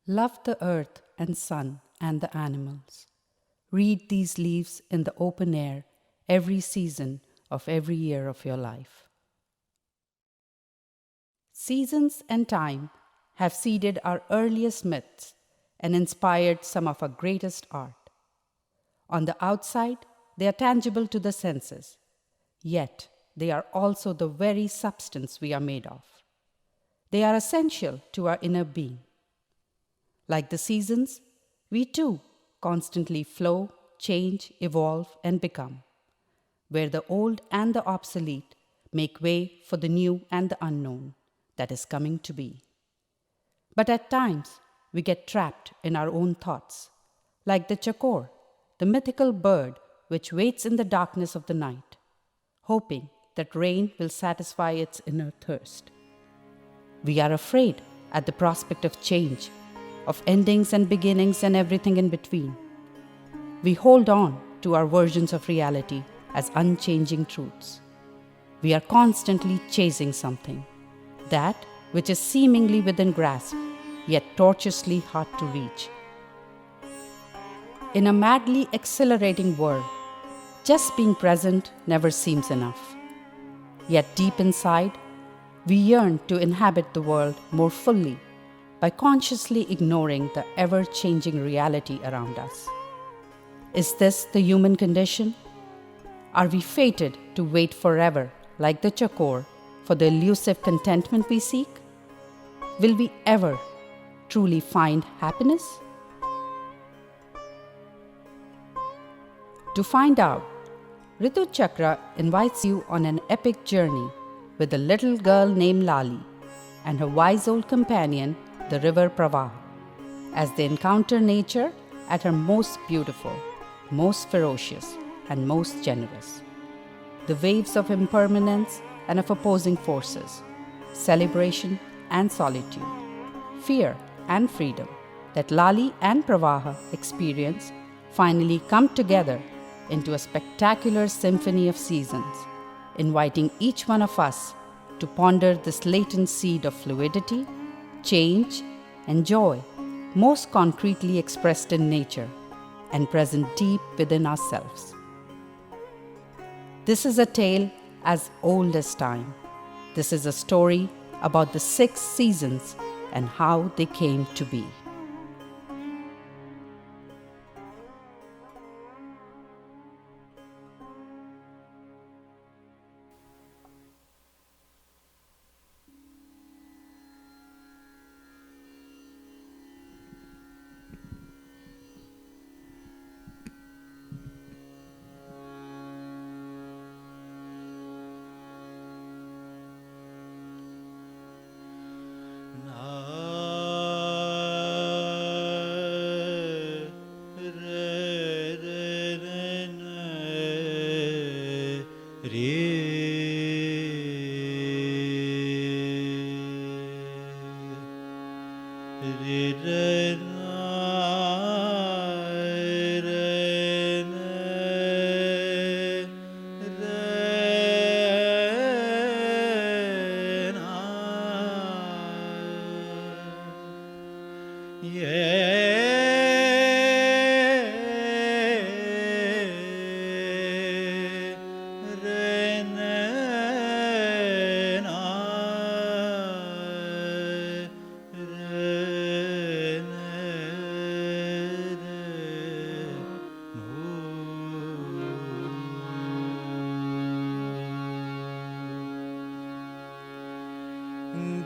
Love the earth and sun and the animals. Read these leaves in the open air every season of every year of your life. Seasons and time have seeded our earliest myths and inspired some of our greatest art. On the outside, they are tangible to the senses, yet they are also the very substance we are made of. They are essential to our inner being. Like the seasons, we too constantly flow, change, evolve, and become, where the old and the obsolete make way for the new and the unknown that is coming to be. But at times, we get trapped in our own thoughts, like the chakor, the mythical bird which waits in the darkness of the night, hoping that rain will satisfy its inner thirst. We are afraid at the prospect of change, of endings and beginnings and everything in between. We hold on to our versions of reality as unchanging truths. We are constantly chasing something, that which is seemingly within grasp, yet tortuously hard to reach. In a madly accelerating world, just being present never seems enough. Yet deep inside, we yearn to inhabit the world more fully by consciously ignoring the ever-changing reality around us. Is this the human condition? Are we fated to wait forever, like the chakor, for the elusive contentment we seek? Will we ever truly find happiness? To find out, Ritu Chakra invites you on an epic journey with a little girl named Lali and her wise old companion, the river Pravaha, as they encounter nature at her most beautiful, most ferocious, and most generous. The waves of impermanence and of opposing forces, celebration and solitude, fear and freedom that Lali and Pravaha experience finally come together into a spectacular symphony of seasons, inviting each one of us to ponder this latent seed of fluidity, change, and joy, most concretely expressed in nature and present deep within ourselves. This is a tale as old as time. This is a story about the 6 seasons and how they came to be.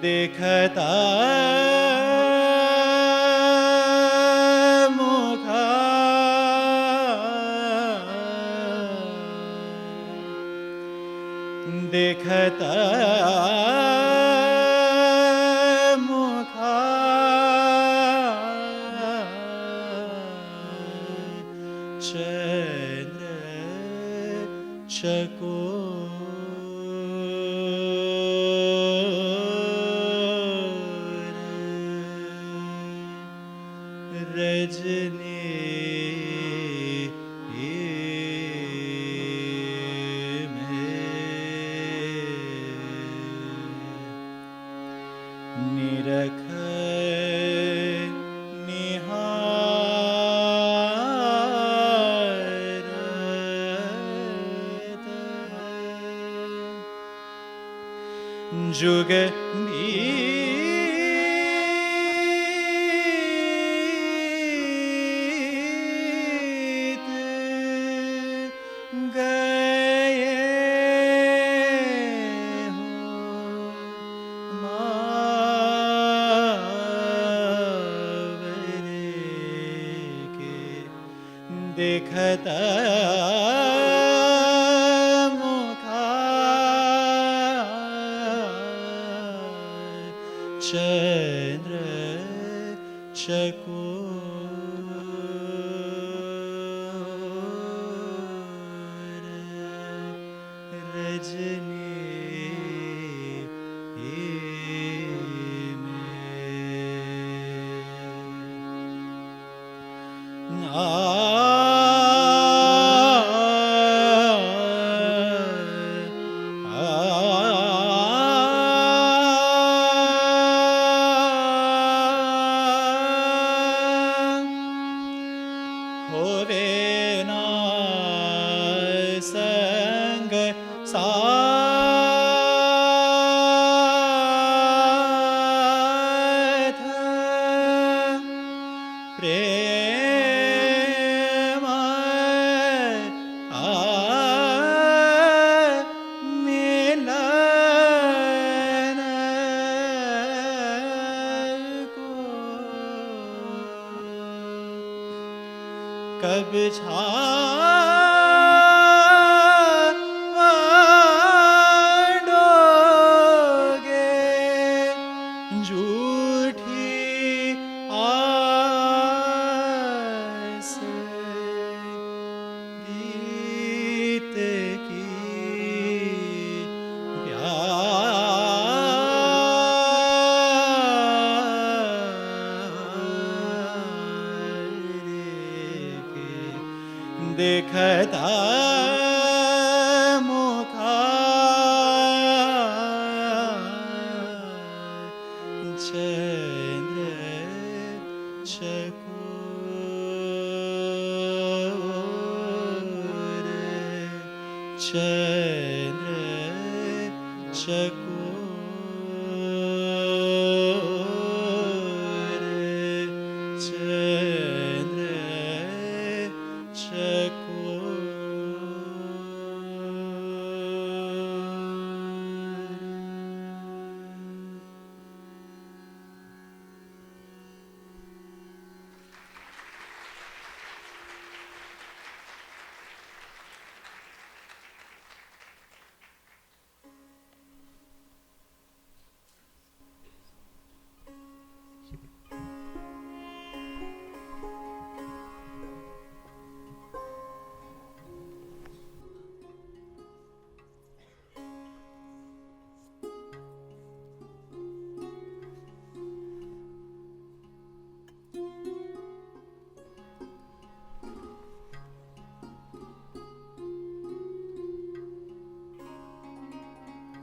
देखता मुखा देखता मुखा चंद्र रजनी में निरख जुग बीत गए हो मावरे के देखता चंद्र चकोर रजनी होवे ना संग साथ प्रेम मिलन को कब छाड़ोगे झूठी आस गीत की देखता मुखा चंद्र चकोर चंद्र चकोर चंद्र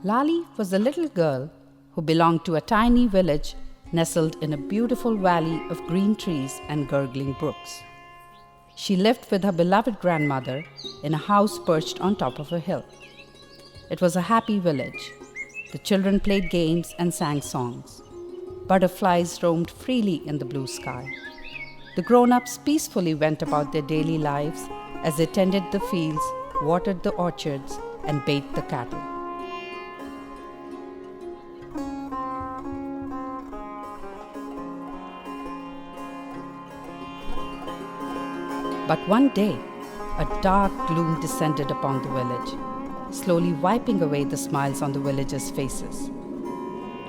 Lali was a little girl who belonged to a tiny village nestled in a beautiful valley of green trees and gurgling brooks. She lived with her beloved grandmother in a house perched on top of a hill. It was a happy village. The children played games and sang songs. Butterflies roamed freely in the blue sky. The grown-ups peacefully went about their daily lives as they tended the fields, watered the orchards, and bathed the cattle. But one day, a dark gloom descended upon the village, slowly wiping away the smiles on the villagers' faces.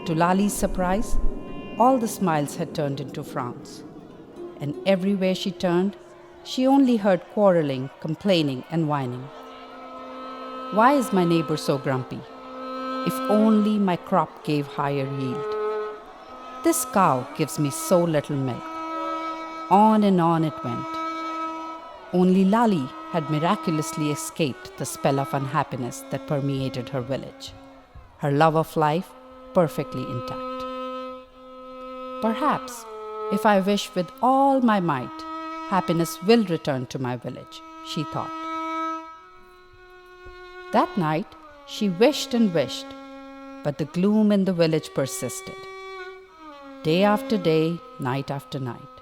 To Lali's surprise, all the smiles had turned into frowns. And everywhere she turned, she only heard quarreling, complaining, and whining. Why is my neighbor so grumpy? If only my crop gave higher yield. This cow gives me so little milk. On and on it went. Only Lali had miraculously escaped the spell of unhappiness that permeated her village, her love of life perfectly intact. Perhaps, if I wish with all my might, happiness will return to my village, she thought. That night, she wished and wished, but the gloom in the village persisted. Day after day, night after night.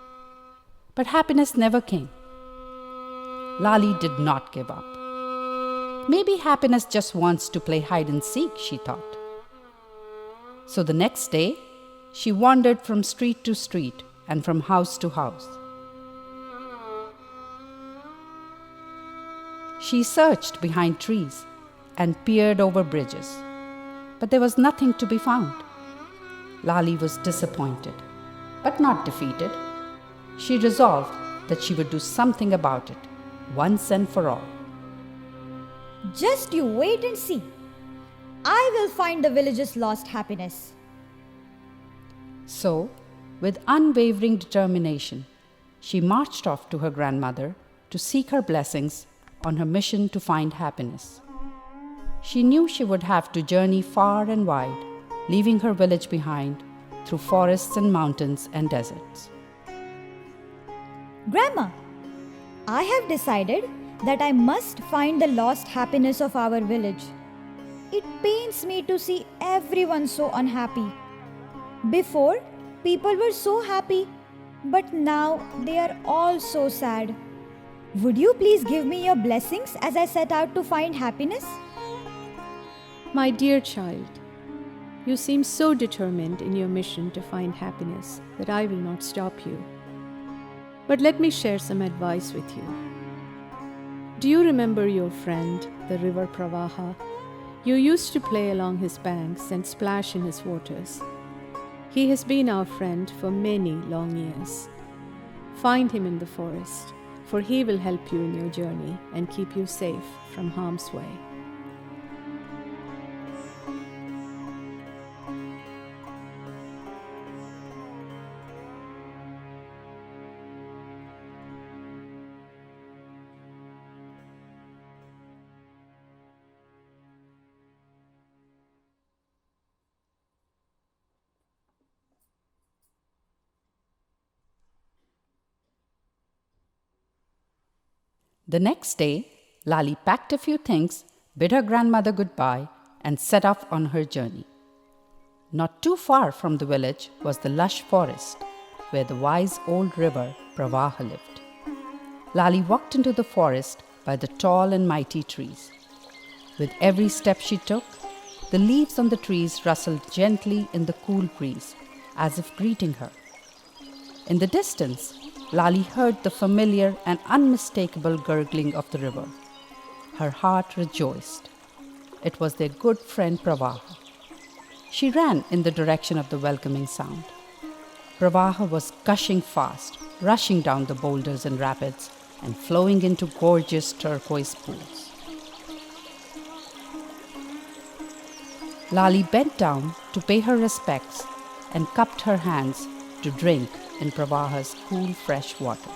But happiness never came. Lali did not give up. Maybe happiness just wants to play hide and seek, she thought. So the next day, she wandered from street to street and from house to house. She searched behind trees and peered over bridges, but there was nothing to be found. Lali was disappointed, but not defeated. She resolved that she would do something about it, once and for all. Just you wait and see. I will find the village's lost happiness. So, with unwavering determination, she marched off to her grandmother to seek her blessings on her mission to find happiness. She knew she would have to journey far and wide, leaving her village behind through forests and mountains and deserts. Grandma, I have decided that I must find the lost happiness of our village. It pains me to see everyone so unhappy. Before, people were so happy, but now they are all so sad. Would you please give me your blessings as I set out to find happiness? My dear child, you seem so determined in your mission to find happiness that I will not stop you. But let me share some advice with you. Do you remember your friend, the river Pravaha? You used to play along his banks and splash in his waters. He has been our friend for many long years. Find him in the forest, for he will help you in your journey and keep you safe from harm's way. The next day, Lali packed a few things, bid her grandmother goodbye, and set off on her journey. Not too far from the village was the lush forest, where the wise old river Pravaha lived. Lali walked into the forest by the tall and mighty trees. With every step she took, the leaves on the trees rustled gently in the cool breeze, as if greeting her. In the distance, Lali heard the familiar and unmistakable gurgling of the river. Her heart rejoiced. It was their good friend Pravaha. She ran in the direction of the welcoming sound. Pravaha was gushing fast, rushing down the boulders and rapids and flowing into gorgeous turquoise pools. Lali bent down to pay her respects and cupped her hands to drink in Pravaha's cool, fresh water.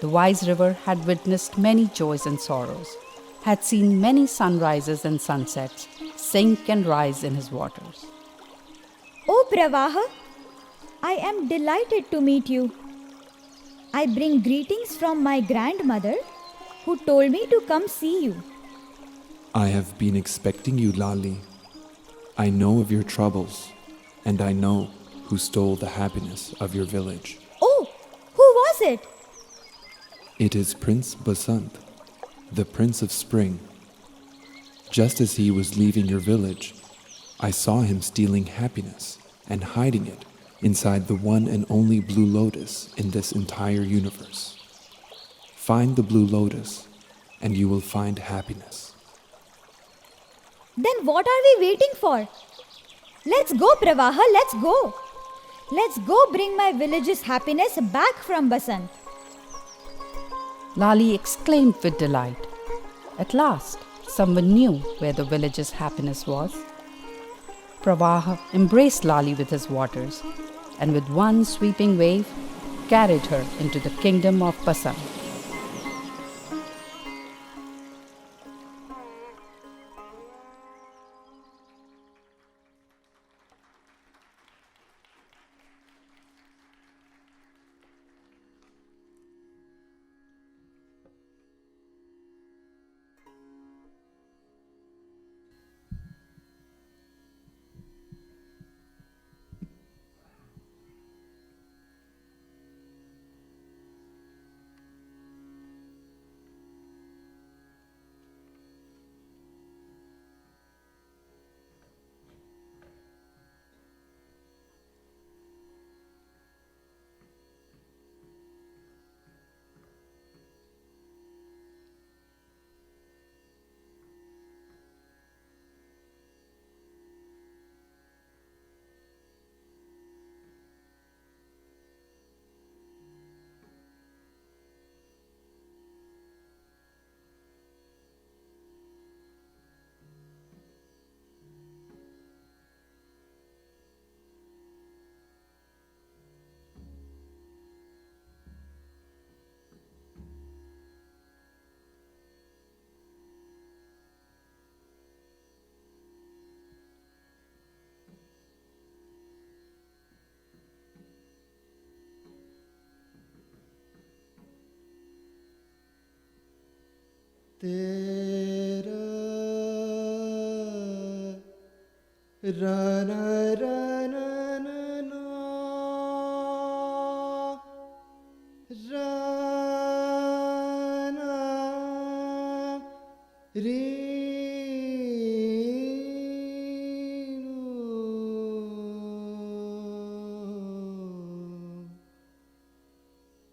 The wise river had witnessed many joys and sorrows, had seen many sunrises and sunsets sink and rise in his waters. Oh Pravaha, I am delighted to meet you. I bring greetings from my grandmother, who told me to come see you. I have been expecting you, Lali. I know of your troubles, and I know who stole the happiness of your village. Oh, who was it? It is Prince Basant, the Prince of Spring. Just as he was leaving your village, I saw him stealing happiness and hiding it inside the one and only blue lotus in this entire universe. Find the blue lotus, and you will find happiness. Then what are we waiting for? Let's go, Pravaha, let's go. Let's go bring my village's happiness back from Basant. Lali exclaimed with delight. At last, someone knew where the village's happiness was. Pravaha embraced Lali with his waters, and with one sweeping wave, carried her into the kingdom of Basant. तेरा run run no run रे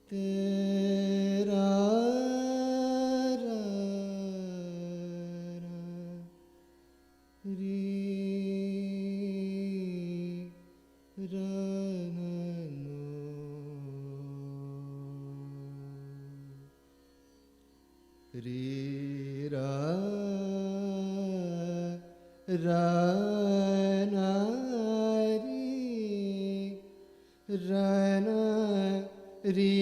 तेरा रे रे रा रना रे रना रे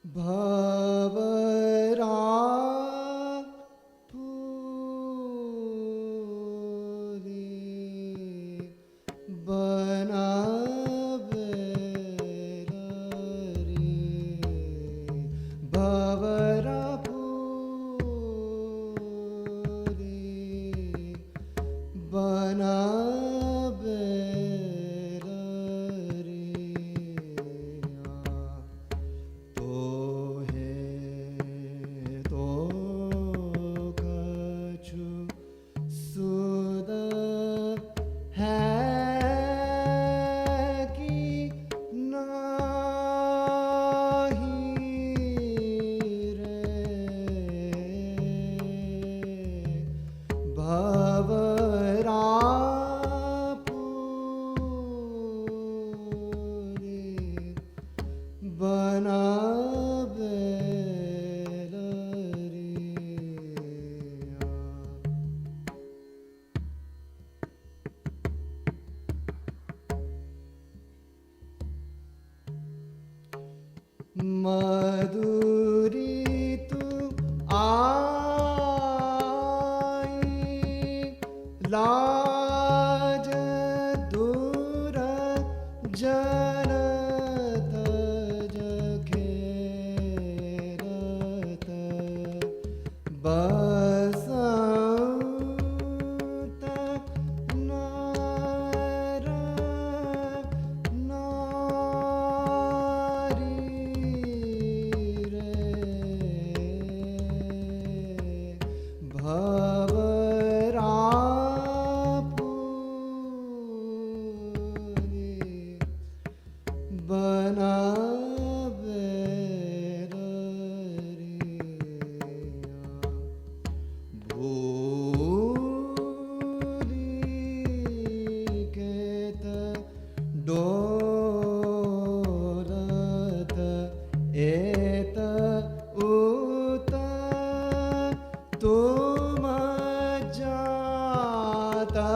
भवरा फूले बना रे भवरा फूले बना भवरा फूले बना मधुरी तू आई लाज दूर जनत जखेरत बसंत नार भवरा फूले बना भूली केत डोरत एत उत तुम जाता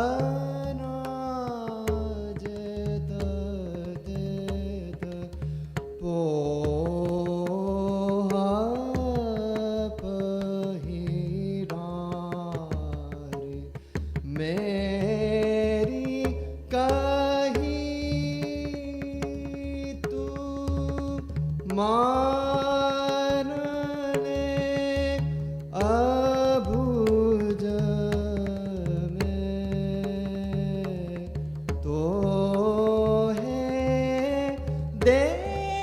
जेत तेत पोहा पहिरारे मेरी कही तू मान ले अभुज में तो है देखी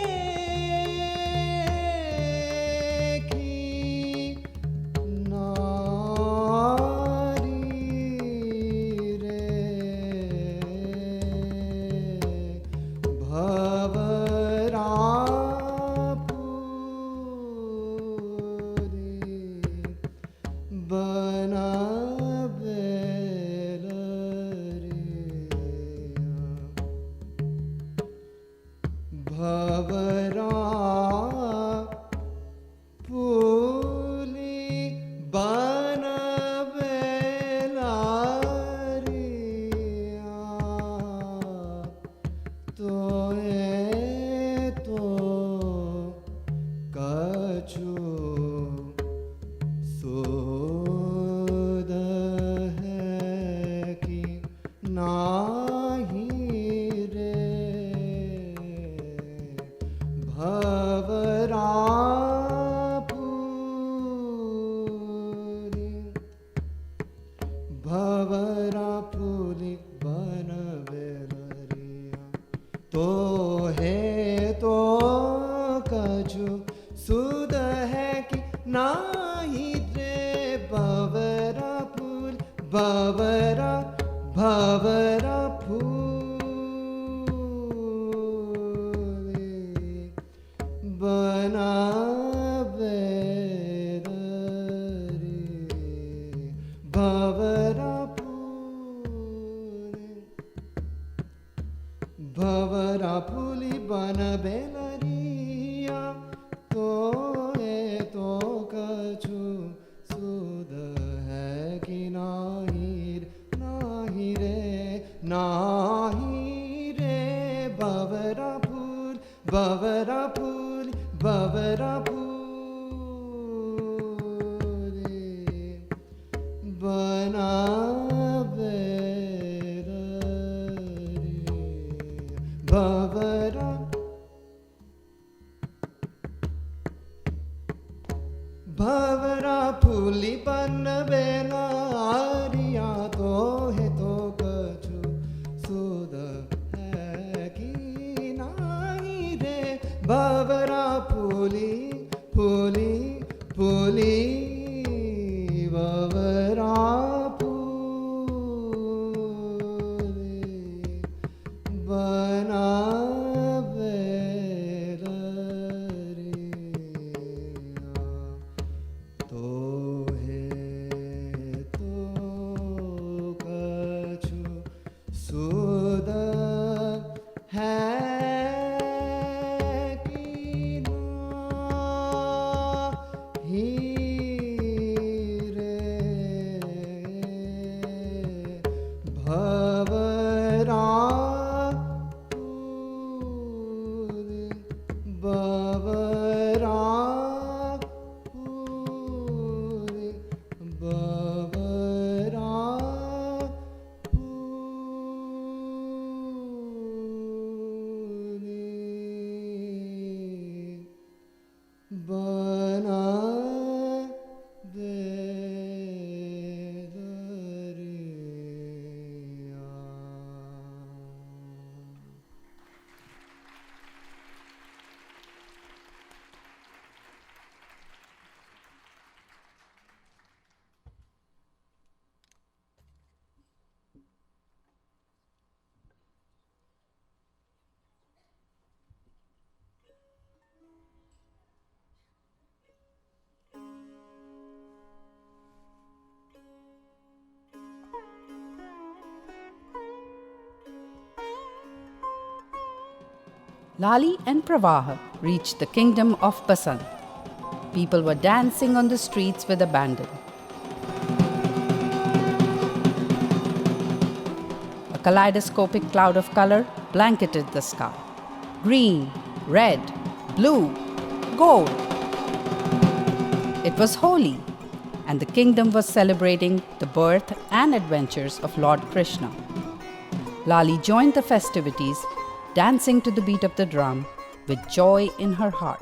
नारी रे भवरा फूले भवरा फूली भवरा फूली बन बेलरिया तो है तो कछु सुध है कि नाही रे भवरा फूल भवरा भवरा फूले बना बेलरी भवरा फूले भवरा फूली बन बेलरिया तो है तो कछु सुध है कि नाही रे भवरा फूल भवरा फूल भवरा फूले बना बेलरी भवरा भवरा फूली बन बेलारिया तो है तो कछु सुध है कि नाही रे भवरा फूली फूली फूली भवरा फूली बना तो है तो कछु सुध है कि नाही रे भवरा फूले भवरा फूले भवरा फूले बना बेलरिया Lali and Pravaha reached the kingdom of Basant. People were dancing on the streets with abandon. A kaleidoscopic cloud of color blanketed the sky. Green, red, blue, gold. It was Holi, and the kingdom was celebrating the birth and adventures of Lord Krishna. Lali joined the festivities, dancing to the beat of the drum with joy in her heart.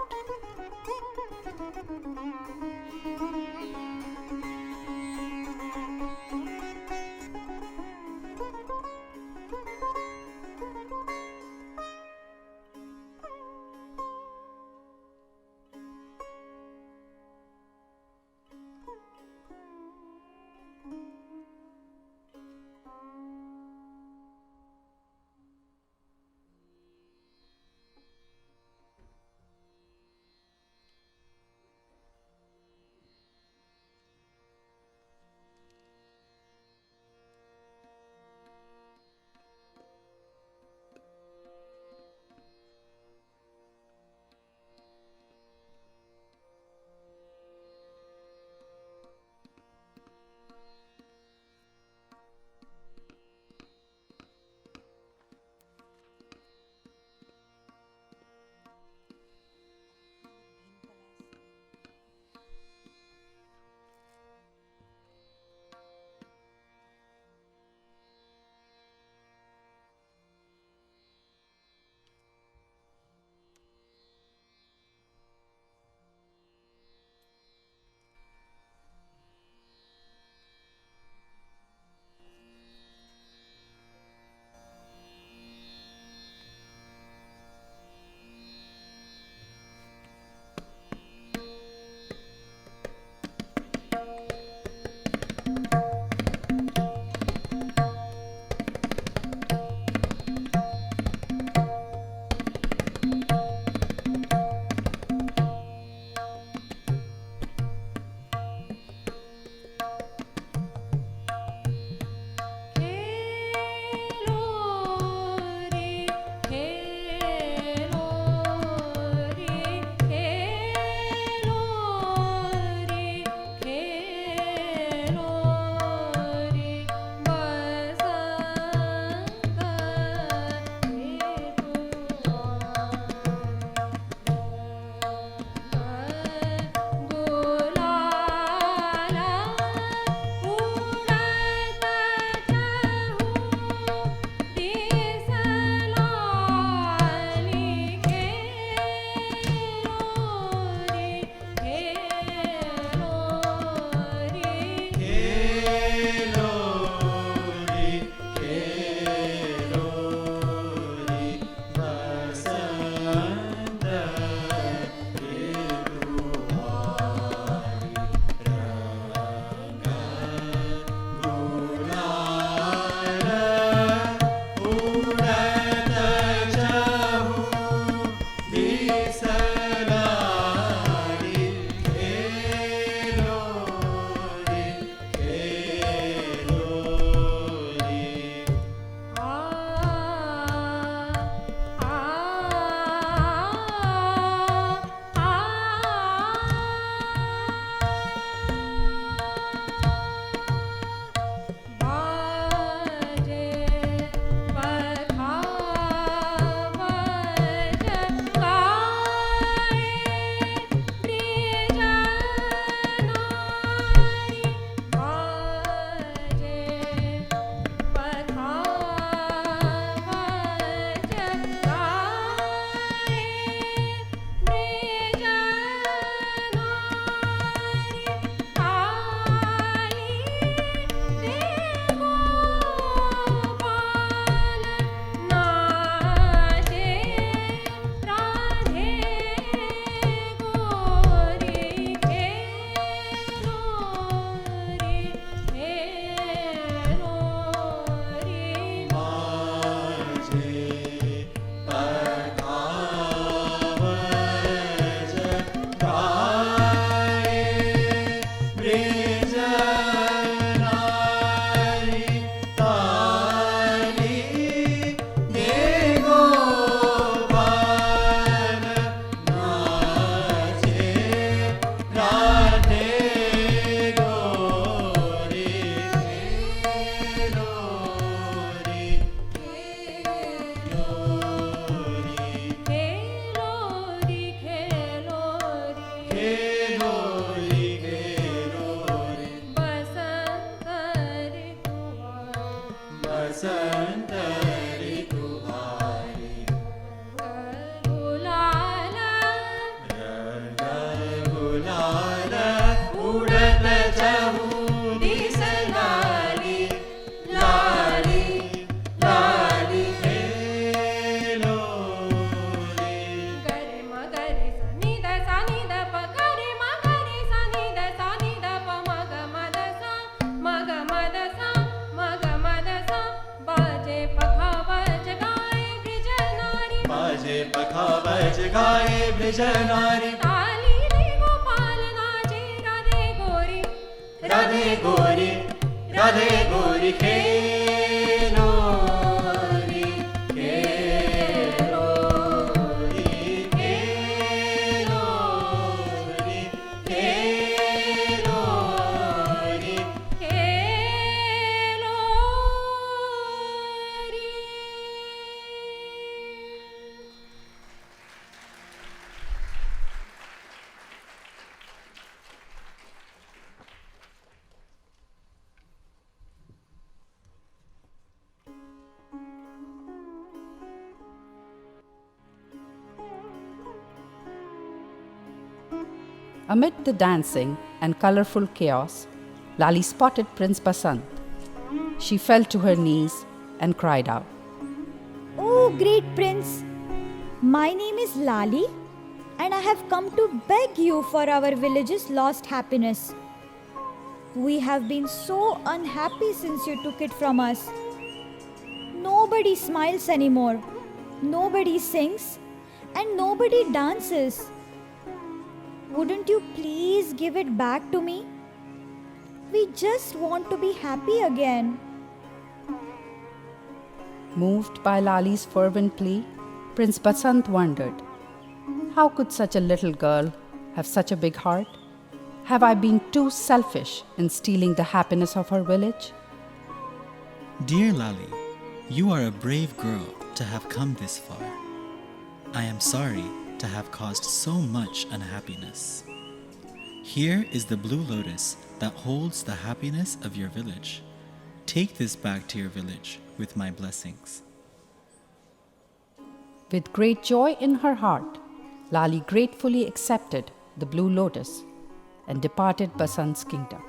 पखावज गाए ब्रज नारी ताली दे गोपाल नाचे राधे गोरी राधे गोरी राधे गोरी खेलो री खेलो री खेलो री खेलो री खेलो री। Amid the dancing and colorful chaos, Lali spotted Prince Basant. She fell to her knees and cried out. Oh, great prince! My name is Lali, and I have come to beg you for our village's lost happiness. We have been so unhappy since you took it from us. Nobody smiles anymore, nobody sings, and nobody dances. Wouldn't you please give it back to me? We just want to be happy again. Moved by Lali's fervent plea, Prince Basant wondered, how could such a little girl have such a big heart? Have I been too selfish in stealing the happiness of her village? Dear Lali, you are a brave girl to have come this far. I am sorry to have caused so much unhappiness. Here is the blue lotus that holds the happiness of your village. Take this back to your village with my blessings. With great joy in her heart, Lali gratefully accepted the blue lotus and departed Basant's kingdom.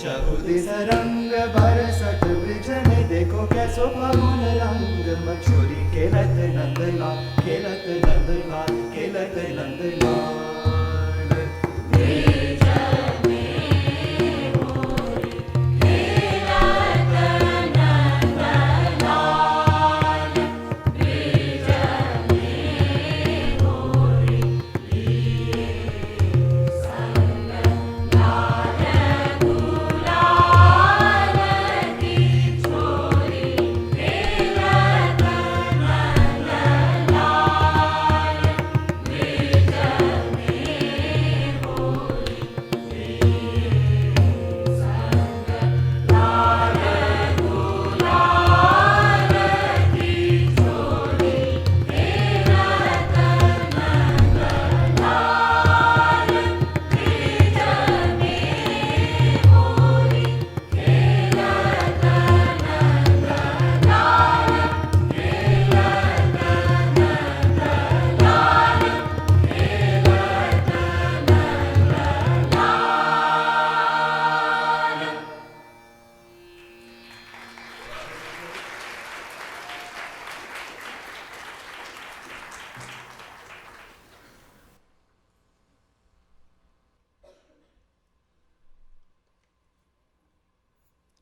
चहुदिस रंग बरसत bridge में देखो कैसो फागुन रंग मछोरी खेलत नंदलाल खेलत नंदलाल खेलत Nandlal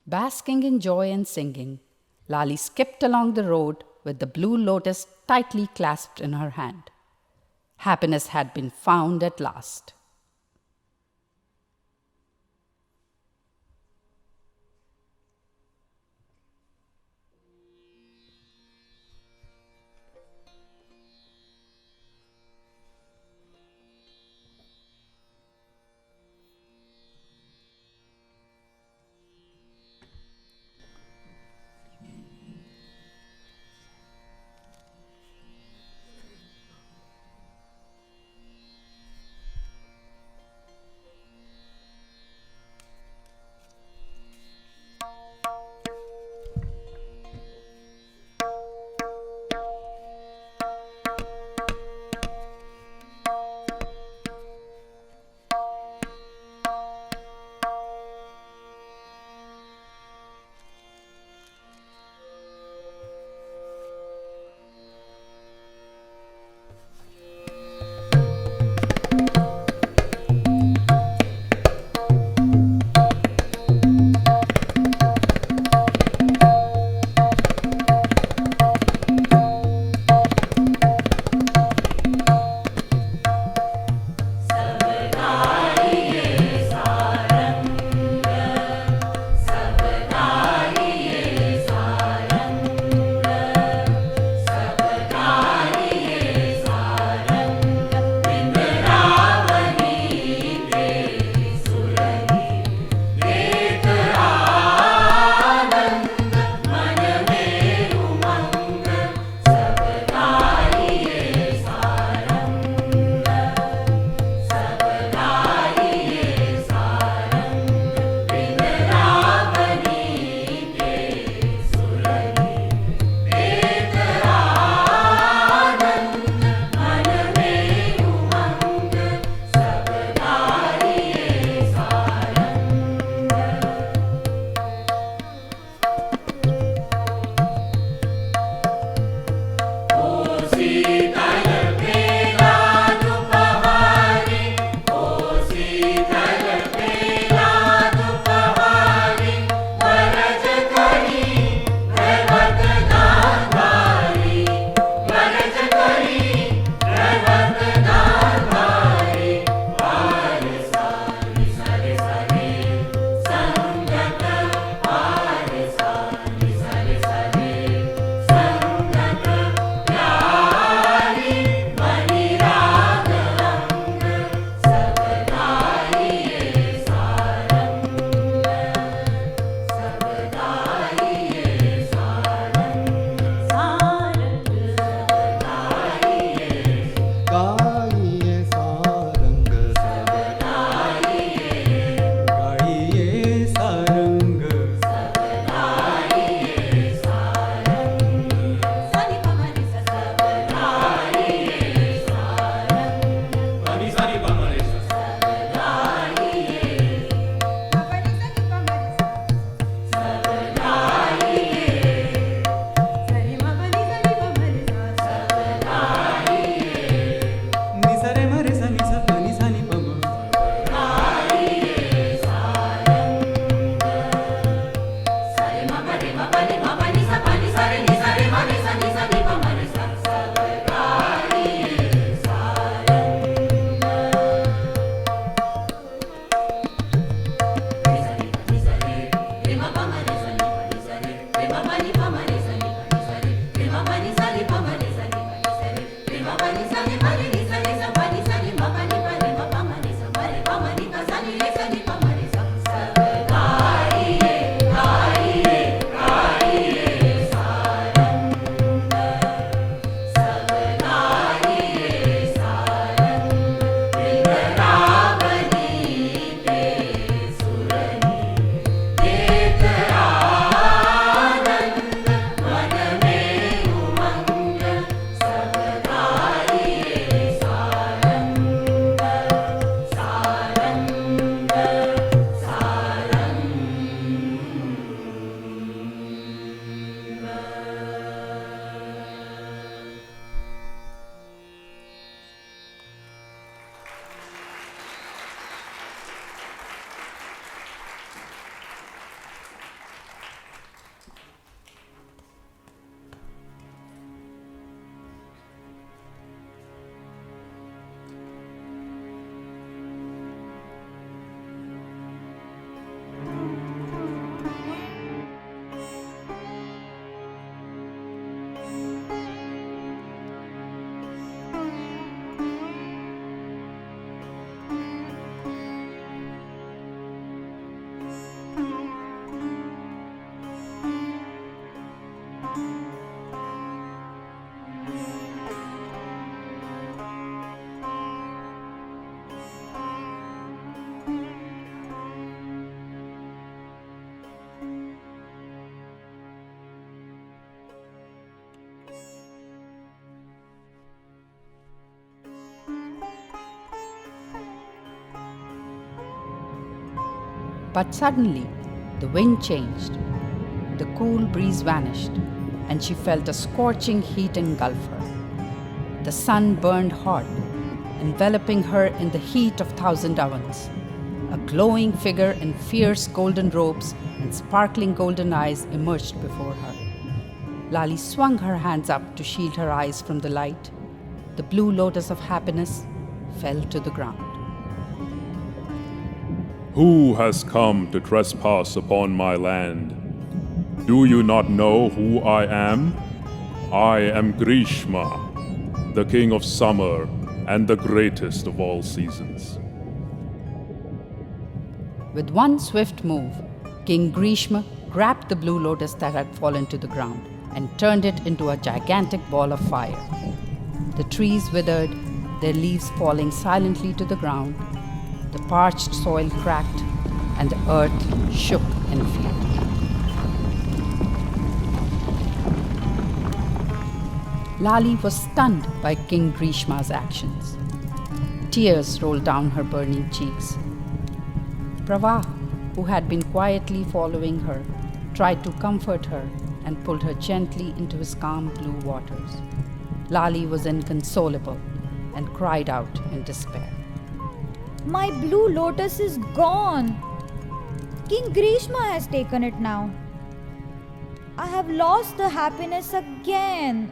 Basking in joy and singing, Lali skipped along the road with the blue lotus tightly clasped in her hand. Happiness had been found at last. But suddenly, the wind changed. The cool breeze vanished, and she felt a scorching heat engulf her. The sun burned hot, enveloping her in the heat of 1,000 ovens. A glowing figure in fierce golden robes and sparkling golden eyes emerged before her. Lali swung her hands up to shield her eyes from the light. The blue lotus of happiness fell to the ground. Who has come to trespass upon my land? Do you not know who I am? I am Grishma, the king of summer and the greatest of all seasons. With one swift move, King Grishma grabbed the blue lotus that had fallen to the ground and turned it into a gigantic ball of fire. The trees withered, their leaves falling silently to the ground. The parched soil cracked, and the earth shook in fear. Lali was stunned by King Grishma's actions. Tears rolled down her burning cheeks. Pravah, who had been quietly following her, tried to comfort her and pulled her gently into his calm blue waters. Lali was inconsolable and cried out in despair. My blue lotus is gone. King Grishma has taken it now. I have lost the happiness again.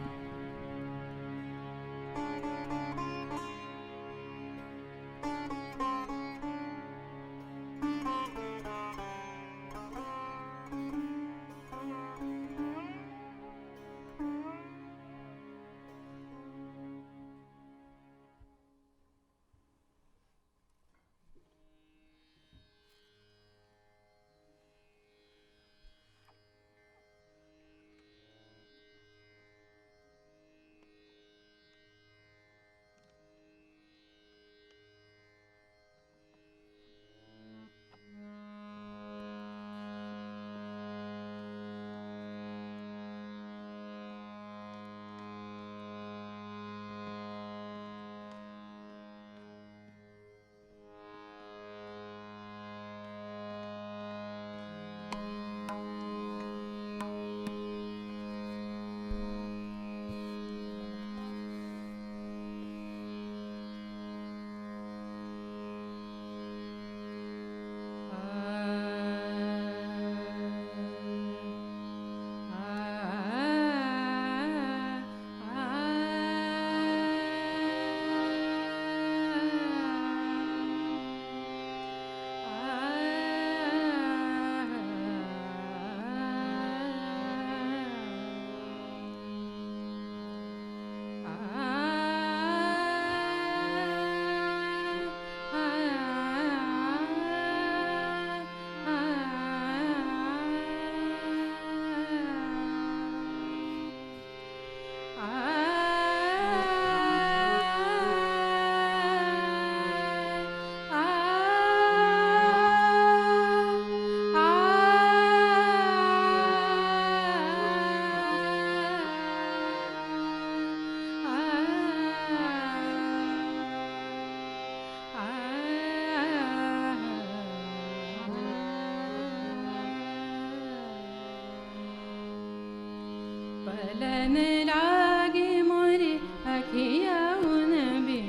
पलन लागे मोरे अखिया उन बिन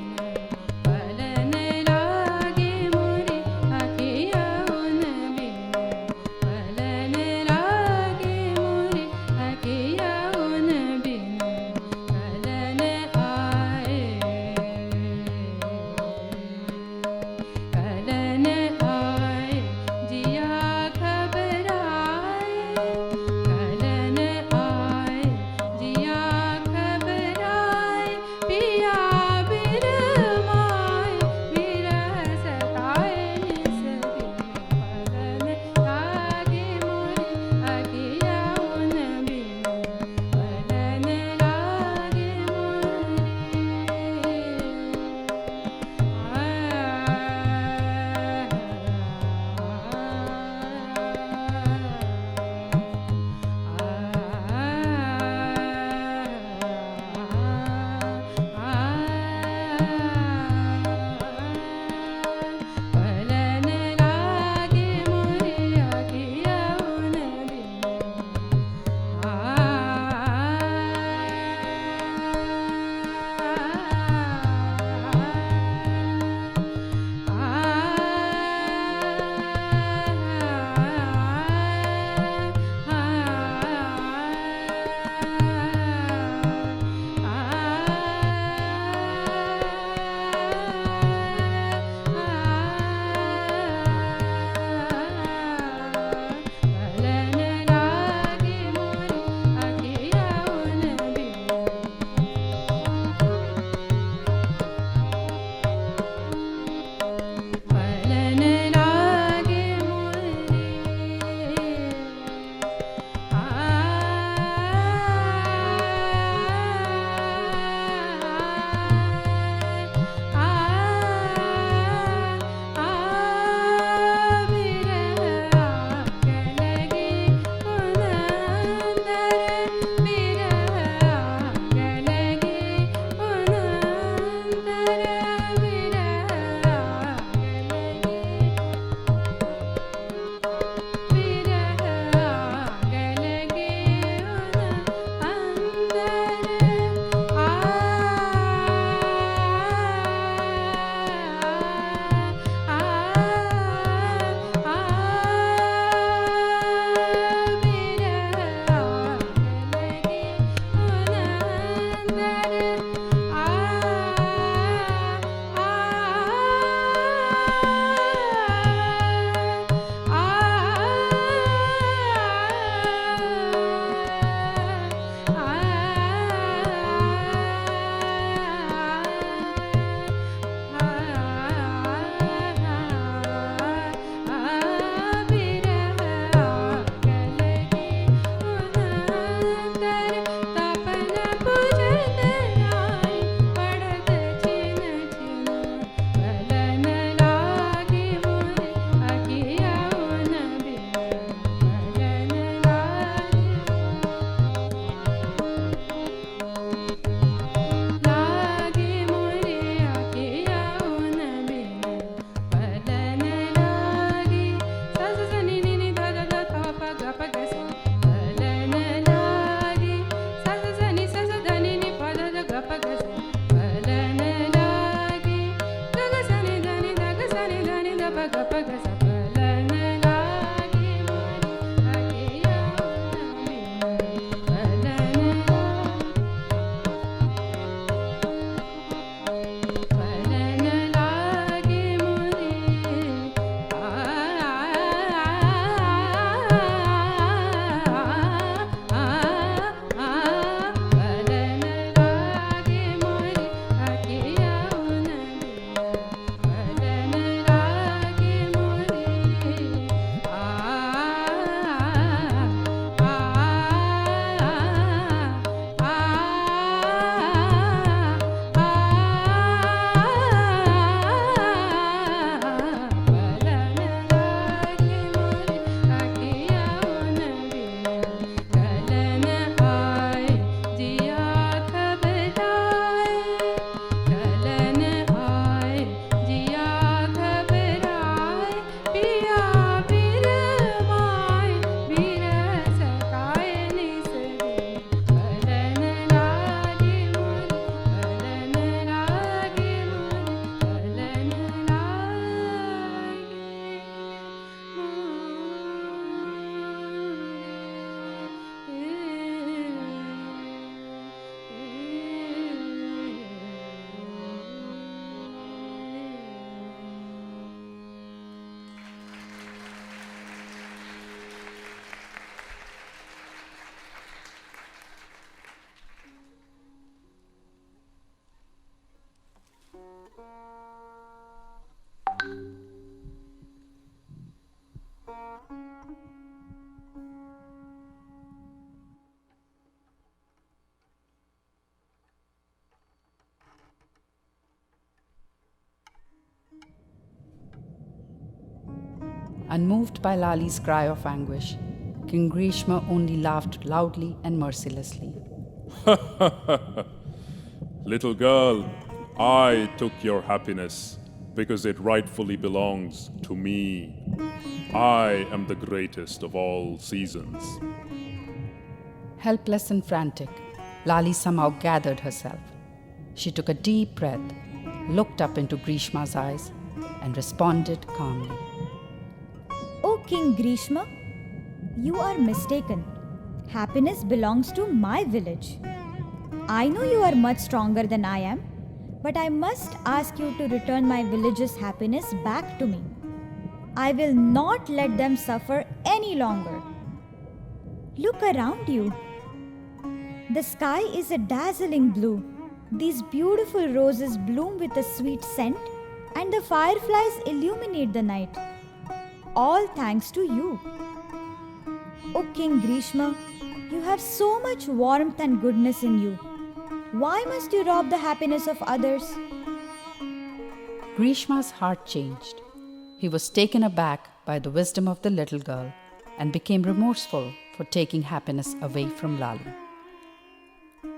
पलन लागे मोरे अखिया उन बिन पलन लागे मोरे अखिया उन बिन पलन आए पलन आए जिया घबराए पलन आए जिया Unmoved by Lali's cry of anguish, King Grishma only laughed loudly and mercilessly. Little girl, I took your happiness because it rightfully belongs to me. I am the greatest of all seasons. Helpless and frantic, Lali somehow gathered herself. She took a deep breath, looked up into Grishma's eyes, and responded calmly. O King Grishma, you are mistaken. Happiness belongs to my village. I know you are much stronger than I am, but I must ask you to return my village's happiness back to me. I will not let them suffer any longer. Look around you. The sky is a dazzling blue. These beautiful roses bloom with a sweet scent, and the fireflies illuminate the night. All thanks to you. O King Grishma, you have so much warmth and goodness in you. Why must you rob the happiness of others? Grishma's heart changed. He was taken aback by the wisdom of the little girl and became remorseful for taking happiness away from Lali.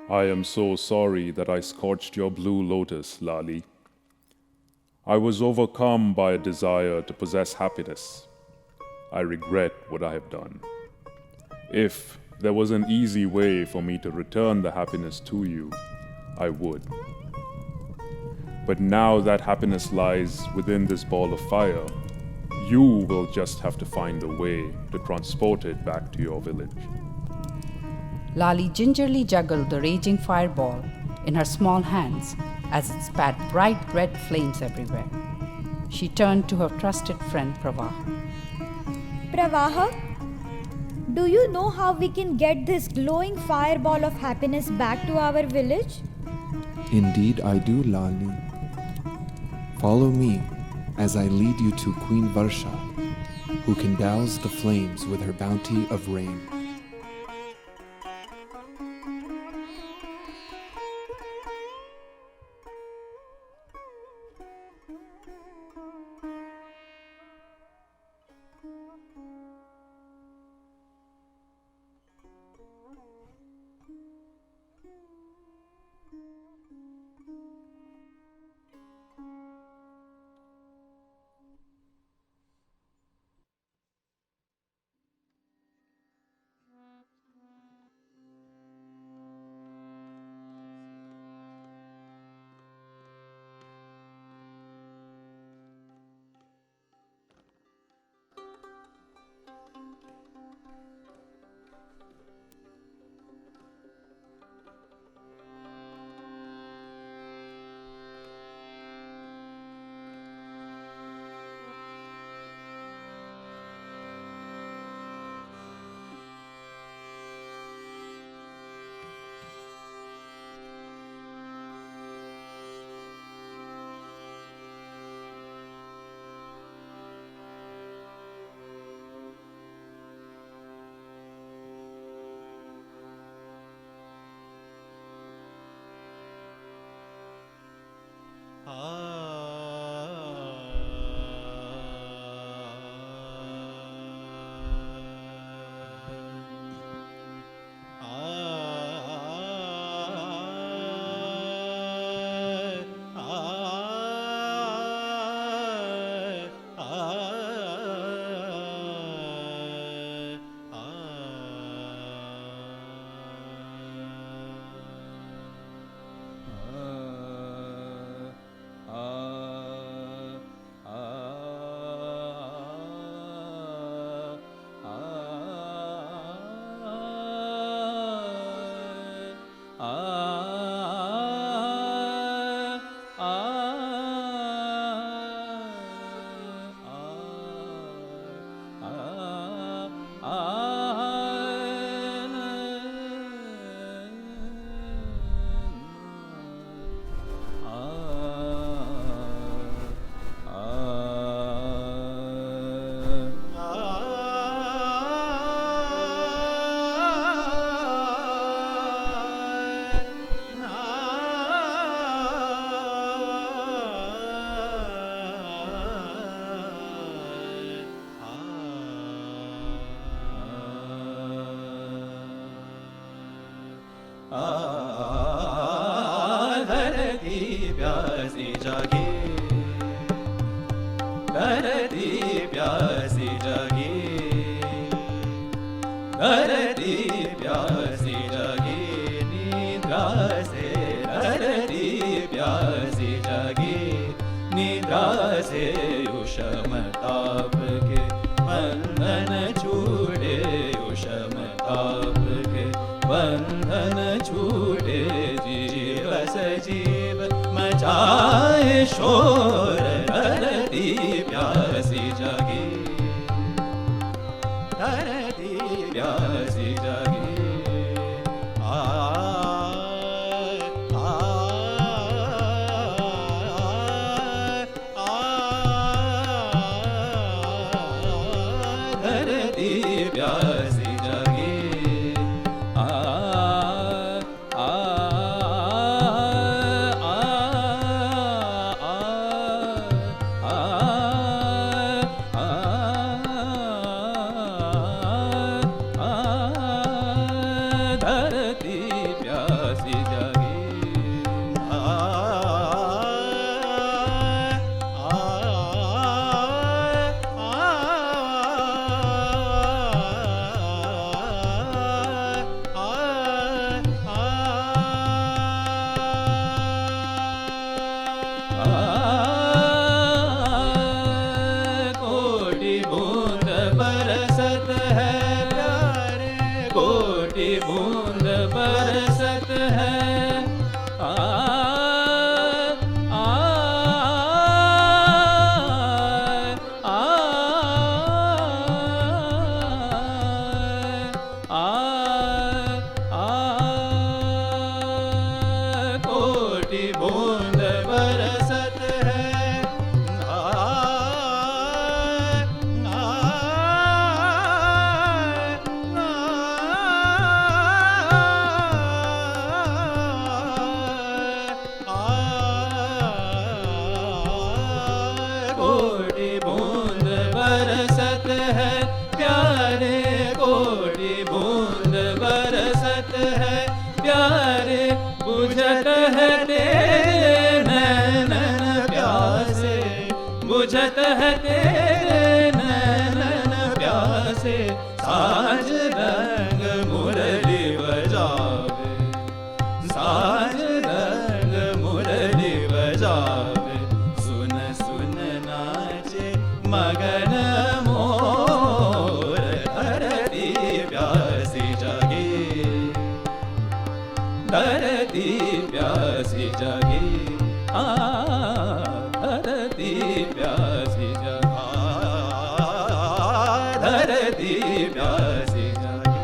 I am so sorry that I scorched your blue lotus, Lali. I was overcome by a desire to possess happiness. I regret what I have done. If there was an easy way for me to return the happiness to you, I would. But now that happiness lies within this ball of fire, you will just have to find a way to transport it back to your village. Lali gingerly juggled the raging fireball in her small hands as it spat bright red flames everywhere. She turned to her trusted friend Pravaha. Pravaha, do you know how we can get this glowing fireball of happiness back to our village? Indeed, I do, Lali. Follow me as I lead you to Queen Varsha, who can douse the flames with her bounty of rain. प्यासी जागी धरती प्यासी जागी धरती प्यासी जागी निद्रा से धरती प्यासी जागी निद्रा से उषम ताप के बंधन छूटे उषम ताप के बंधन छूटे जीव सजीव मचाए शोर धरती प्यासी जागी धरती प्यासी जागी धरती प्यासी जागी धरती प्यासी जागी कोटि बूंद बरसत है प्यारे कोटि बूंद बरसत है आ आ आ आ कोटि बूंद बरसत है कोटि बूंद बरसत है प्यारे कोटि बूंद बरसत है प्यारे बुझत है तेरे नैनन प्यासे बुझत है तेरे नैनन प्यासे साज रंग मुरली बजावे साज रंग मुरली बजावे सुन सुन नाचे मगन मोर धरती प्यासी जागी धरती प्यासी जागी धरती प्यासी जागी धरती प्यासी जागी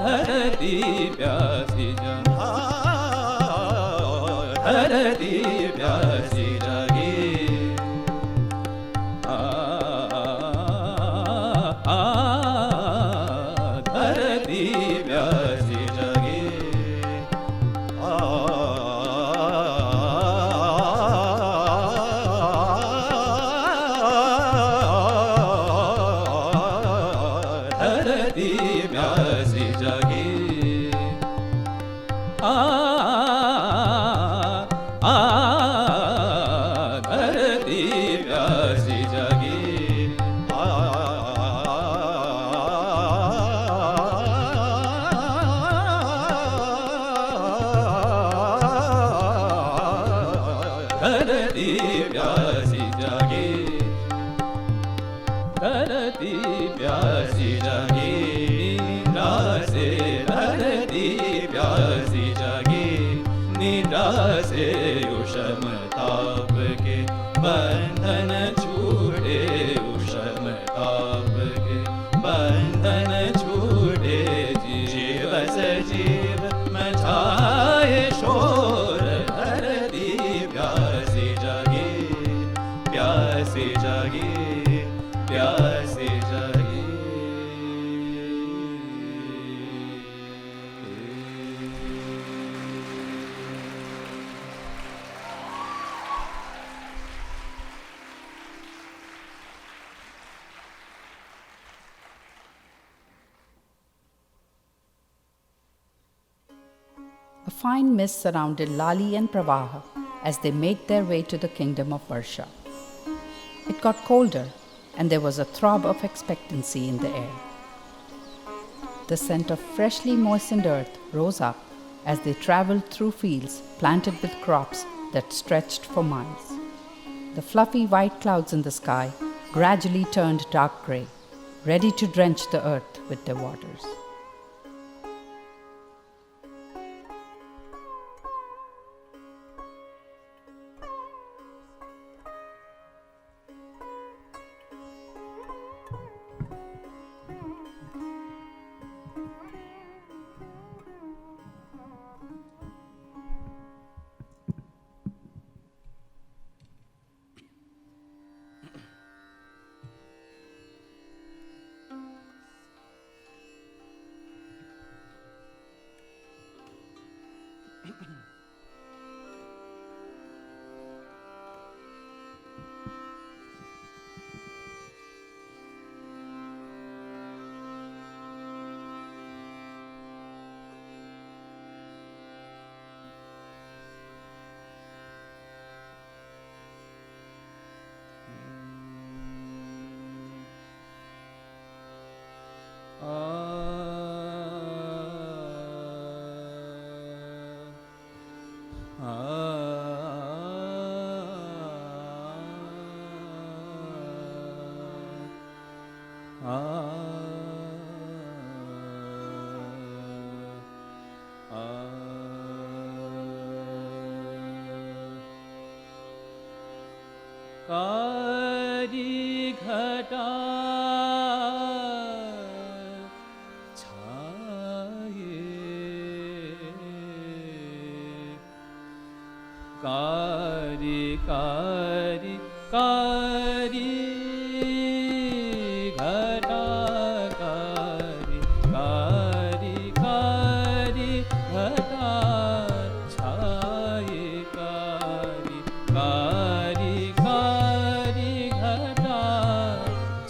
धरती प्यासी जागी धरती प्यासी जागी धरती प्यासी जागी धरती प्यासी जागी धरती प्यासी जागी धरती प्यासी जागी धरती प्यासी जागी निद्रा से धरती प्यासी जागी निद्रा से उषम ताप के बंधन छूटे उषम ताप के बंधन छूटे जीव सजीव मचाए शोर धरती प्यासी जागी प्यासी जागी प्यासी जागी A fine mist surrounded Lali and Pravaha as they made their way to the kingdom of Varsha. It got colder, and there was a throb of expectancy in the air. The scent of freshly moistened earth rose up as they traveled through fields planted with crops that stretched for miles. The fluffy white clouds in the sky gradually turned dark grey, ready to drench the earth with their waters. कारी घटा छाये कारी कारी कारी घटा कारी कारी कारी घटा छाये कारी कारी कारी घटा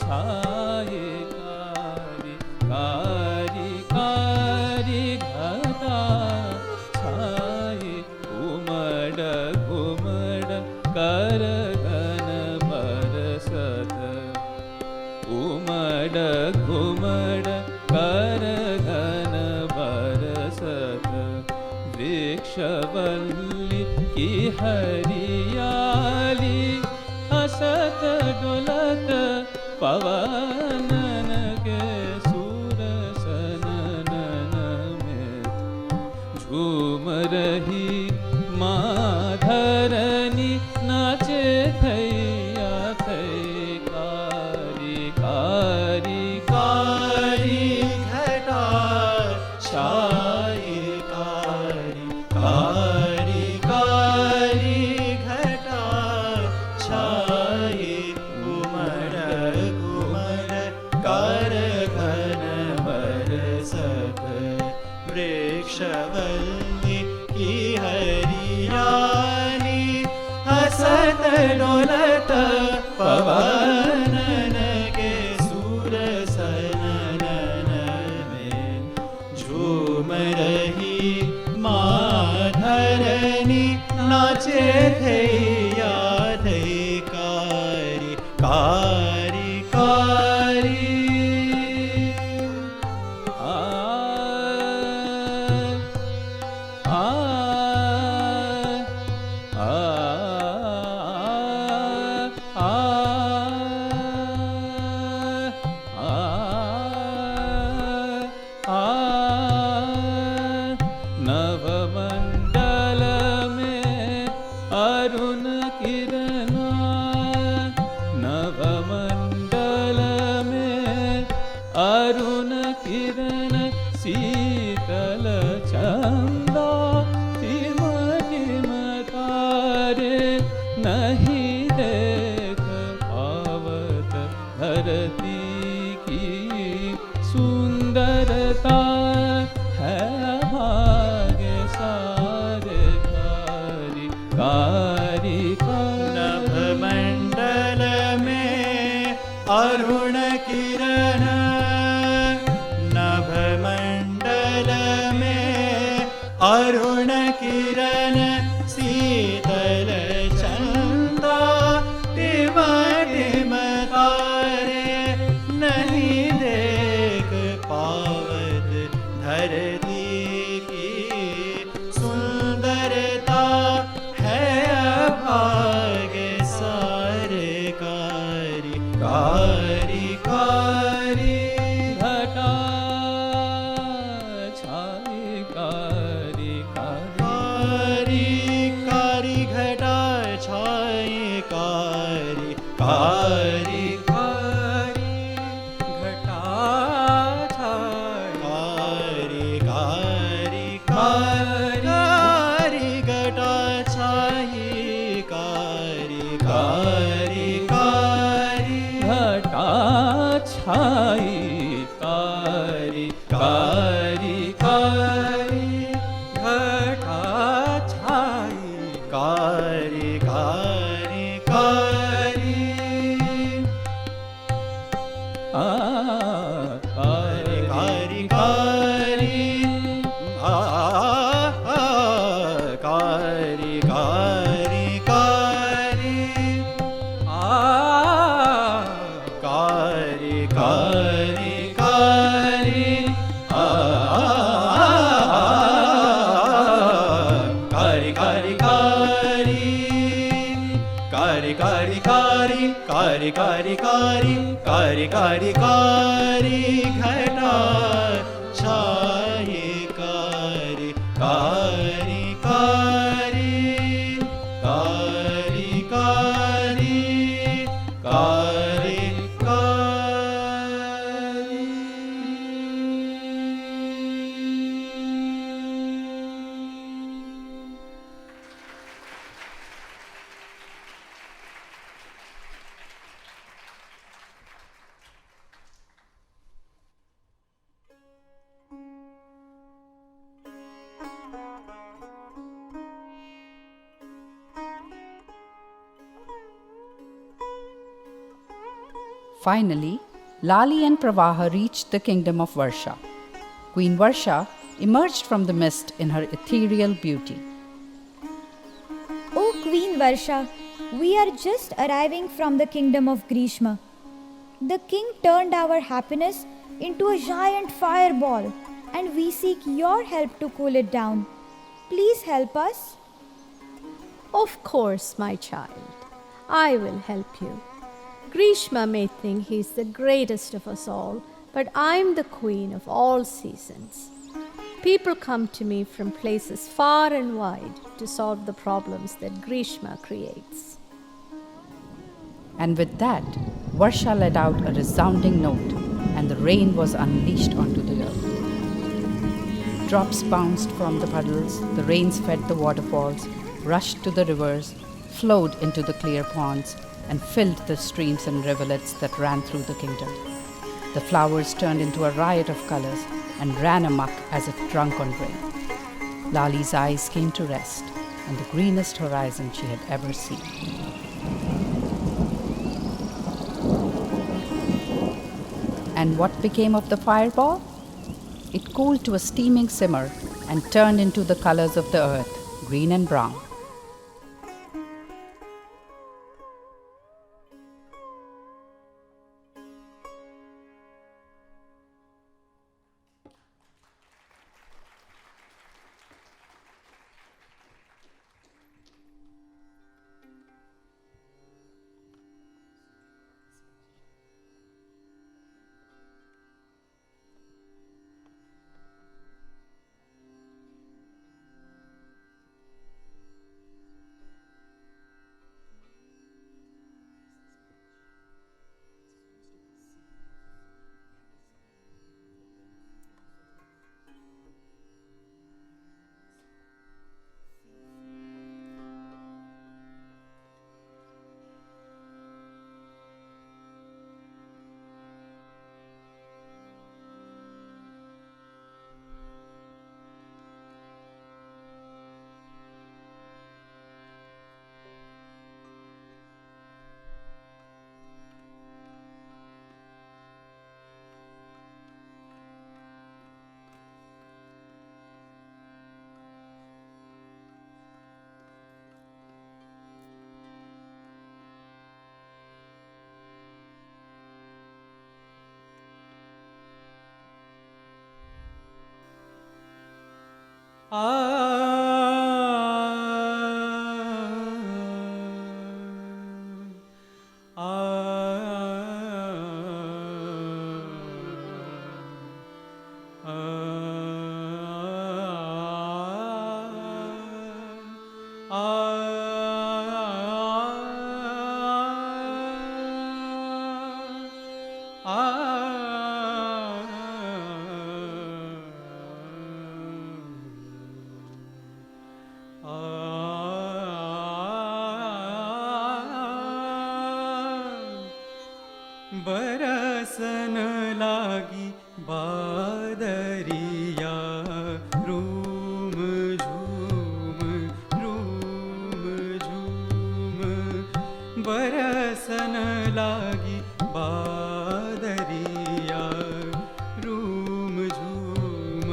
छाये कारी कारी कारी घटा छाये उमड़ घुमड़ कर घन बरसत उमड़ घुमड़ कर घन बरसत वृक्षवल्ली की हरियाली हसत डुलत पवनन के सुरसनन में झूम रही माधरनी नाचे थैया थै कारी कारी कारी घटा छाये कारी कारी कारी घटा छाये उमड़ घुमड़ कर घन बरसत वृक्षवल्ली की हरियाली हसत डोलत पवनन के सुरसनन में झूम रही माधरनी नाचे थैया थै कारी कारी कारी नवमंडल में अरुण किरणा नवमंडल में अरुण किरण शीतल चंदा तिम तिम तारे नहीं देख पावत धरती की सुंदरता है भाग्य सारे कारी कारी नभमंडल में अरुण किरण नभमंडल में अरुण किरण शीतल चंदा टिम टिम तारे नहीं देख पावत धरती की सुंदरता है अभागे सारे कारी कारी कारी घटा छाई कारी कारी कारी कारी घटा छाई कारी कारी कारी घटा छाई कारी कारी कारी घटा छाई कारी कारी कारी घटा छाई कारी कारी कारी घटा छाई कारी कारी कारी आ कारी कारी कारी आ कारी कारी कारी आ कारी कारी कारी आ कारी कारी कारी कारी कारी कारी कारी कारी कारी कारी कारी कारी घटा छाई कारी कारी कारी कारी कारी कारी Finally, Lali and Pravaha reached the kingdom of Varsha. Queen Varsha emerged from the mist in her ethereal beauty. Oh, Queen Varsha, we are just arriving from the kingdom of Grishma. The king turned our happiness into a giant fireball, and we seek your help to cool it down. Please help us. Of course, my child. I will help you. Grishma may think he's the greatest of us all, but I'm the queen of all seasons. People come to me from places far and wide to solve the problems that Grishma creates. And with that, Varsha let out a resounding note, and the rain was unleashed onto the earth. Drops bounced from the puddles, the rains fed the waterfalls, rushed to the rivers, flowed into the clear ponds, and filled the streams and rivulets that ran through the kingdom. The flowers turned into a riot of colors and ran amok as if drunk on rain. Lali's eyes came to rest on the greenest horizon she had ever seen. And what became of the fireball? It cooled to a steaming simmer and turned into the colors of the earth, green and brown. बरसन लागी बादरिया room झूम बरसन लागी बादरिया room झूम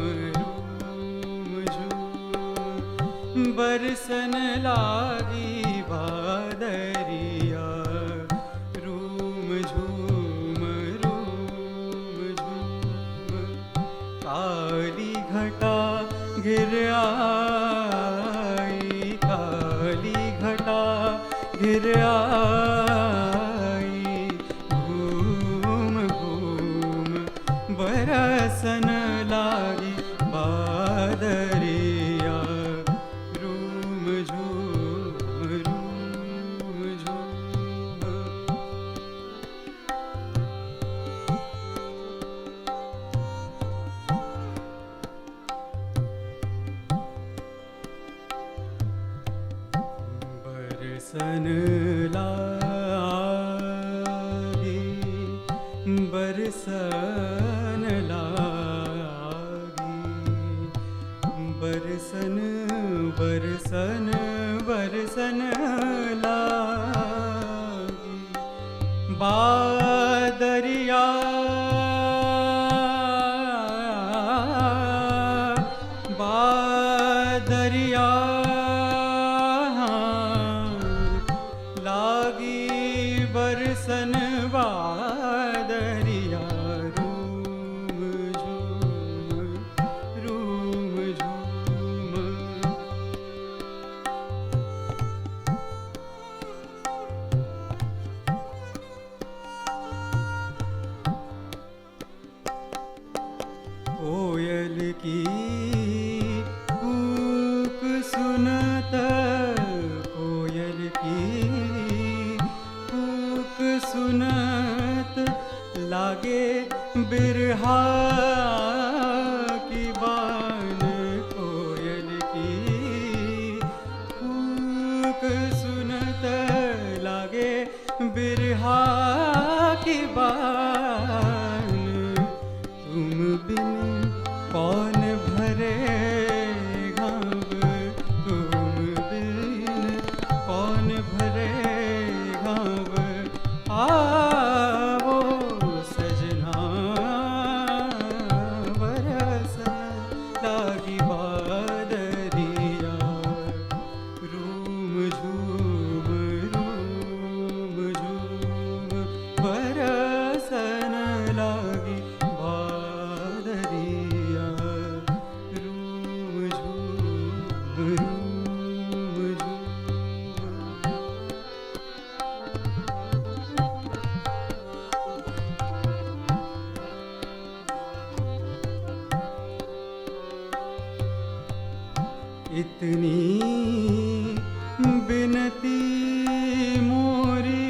बरसन लागी बादरिया room झूम काली घटा घिर आई काली घटा घिर आई घूम घूम बरसन लागी बादरिया रूम झूम बरसन लागी बरसन लागी बरसन बरसन बरसन लागी बादरिया बादरिया लागी बरसन बादरिया रूम झूम कोयल की कूक सुनत कोयल की कूक सुनत लागे बिरहा की बान कोयल की कूक सुनत लागे बिरहा की बान तुम बिन कौन भरेगा तुम बिन कौन भरेगा आवो सजना बरसन लागी बादरिया रूम झूम बरसन लागी बादरिया रूम झूम इतनी बिनती मोरी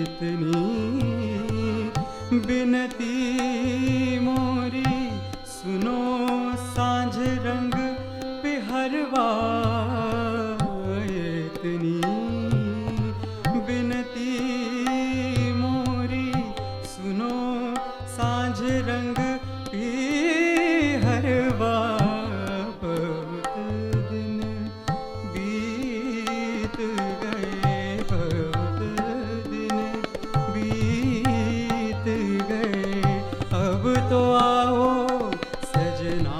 इतनी बिनती मोरी सुनो सांझ रंग पिहरवा इतनी बिनती मोरी सुनो सांझ रंग पिहरवा तो आओ सजना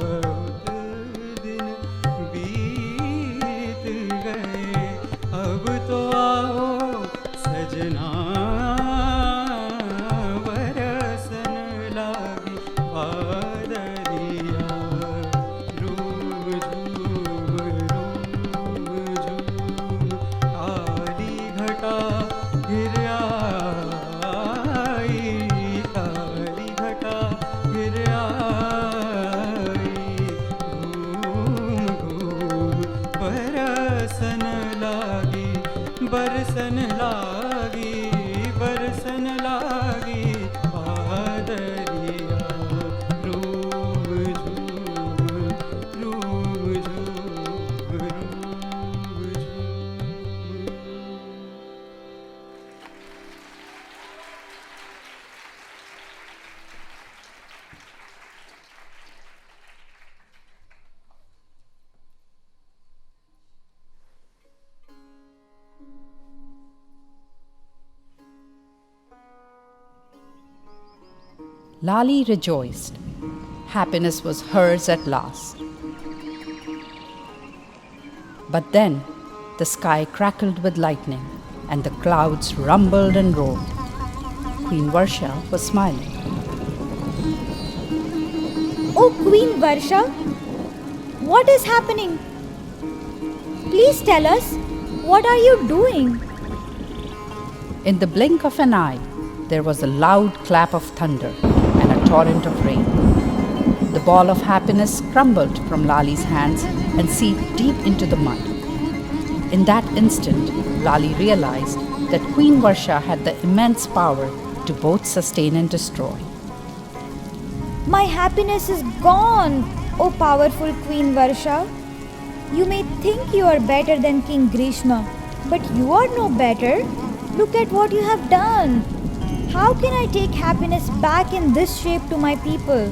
बहुत दिन बीत गए अब तो आओ सजना बरसन लागी बादरिया रूम झूम काली घटा घिर आई Lali rejoiced. Happiness was hers at last. But then the sky crackled with lightning and the clouds rumbled and roared. Queen Varsha was smiling. Oh, Queen Varsha, what is happening? Please tell us, what are you doing? In the blink of an eye, there was a loud clap of thunder and a torrent of rain. The ball of happiness crumbled from Lali's hands and seeped deep into the mud. In that instant, Lali realized that Queen Varsha had the immense power to both sustain and destroy. My happiness is gone, O powerful Queen Varsha. You may think you are better than King Grishma, but you are no better. Look at what you have done. How can I take happiness back in this shape to my people?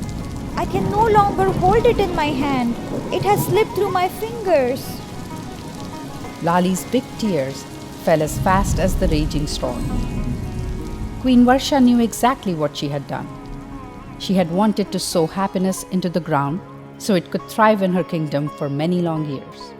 I can no longer hold it in my hand. It has slipped through my fingers. Lali's big tears fell as fast as the raging storm. Queen Varsha knew exactly what she had done. She had wanted to sow happiness into the ground so it could thrive in her kingdom for many long years.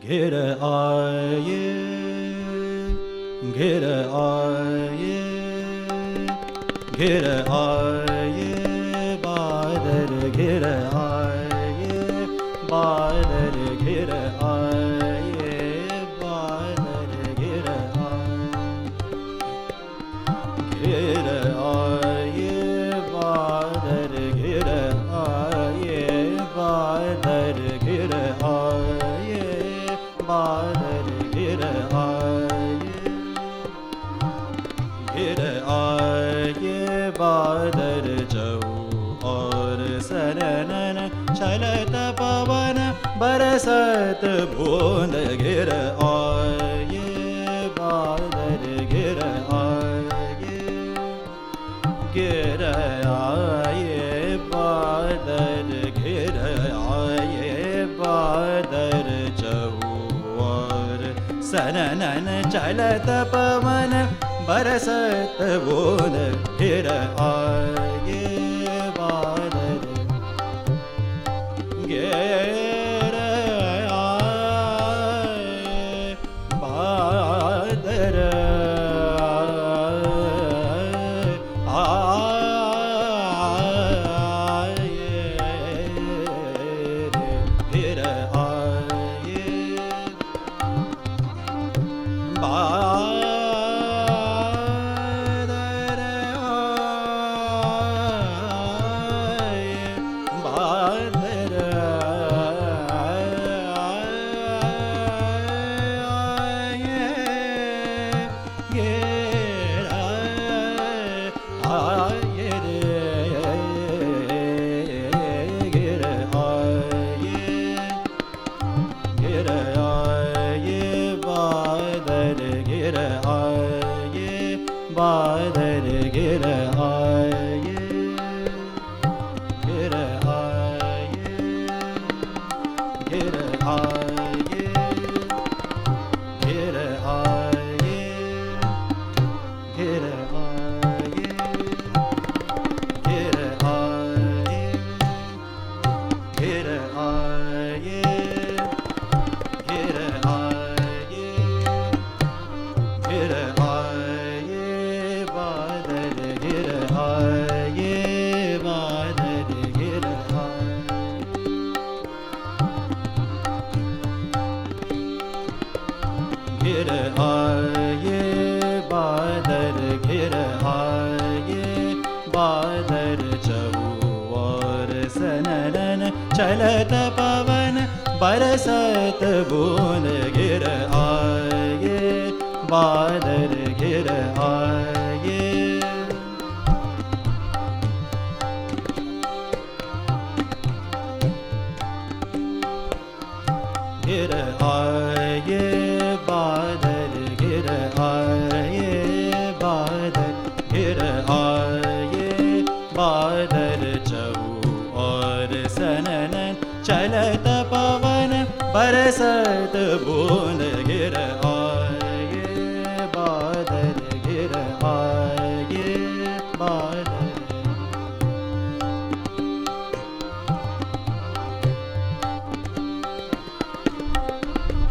घिर आए घिर आए घिर आए बादल घिर आए बादल घिर आए बादल घिर आए बादल घिर आए बादल घिर आए बादल घिर आए बादल जाओ और सरनन चलत पवन बरसत बूंद घिर आए बादल घिर आए बादल घिर आए बादल जाओ और सननन चलत पवन बरसत बूंद घिर आए बादल घिर आए बादल चलत पवन बरसत बूंद गिर आए बादल गिर आए गिर आए बादल गिर आए बादल गिर आए बादल और सनन चलत पवन बरसत बूंद गिर आए बादल गिर आए बादल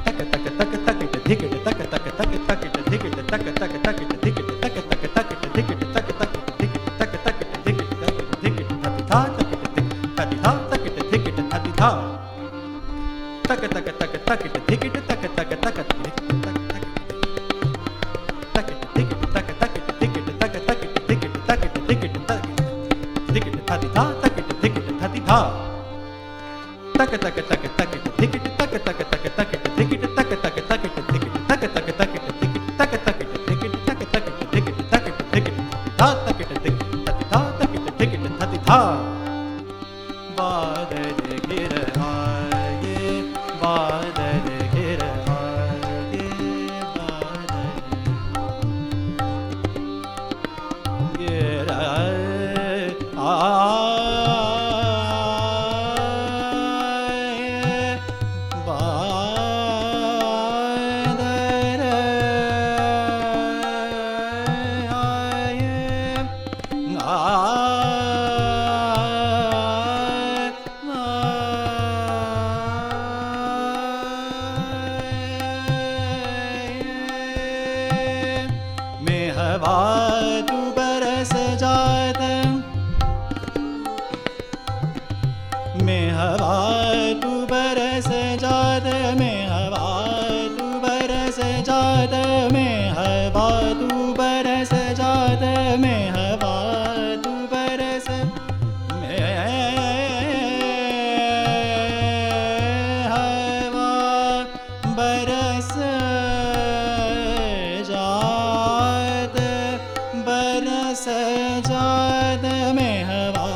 तक तक तक तक धिकट तक तक तक तक धिकट तक तक तक धिकट तक तक तक धिकट तक तक धिकट तक तक धिकट धिकट था तक था तक धिकट था तक तक तक तक धिकट तक तक तक तक तक धिकट तक तक धिकट तक तक धिकट तक धिकट तक धिकट था तक धिकट था तक तक तक तक धिकट तक तक तक तक धिकट तक तक तक धिकट तक तक तक धिकट तक तक धिकट तक तक धिकट तक धिकट था तक धिकट था बादल गिर आए बादल गिर आए बादल गिर तू बरस जात मैं हवा तू बरस जात मैं हवा तू बरस जात मैं हवा तू बरस जात मैं हवा तू बरस मैं हवा बरस बरस जात में हवा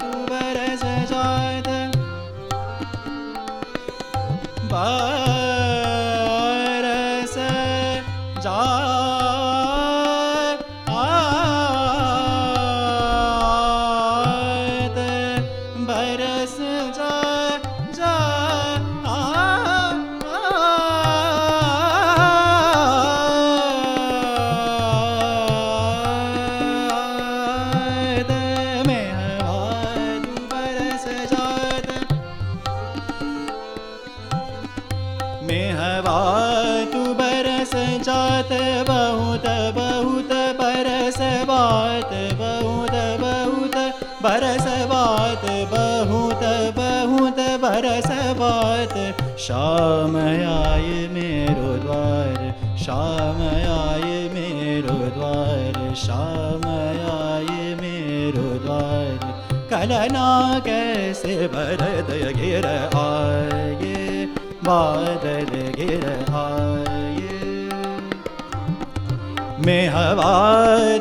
तू बरस जात बरस जात बरस मैं हवा तू बरस जात बात बहुत बहुत बरस बात बहुत बहुत बरस बात बहुत बहुत बरस बात शाम आए मेरो द्वार शाम आए मेरो द्वार शाम आए मेरो द्वार कलना कैसे बरद गिर आए बादल गिर आए मैं हवा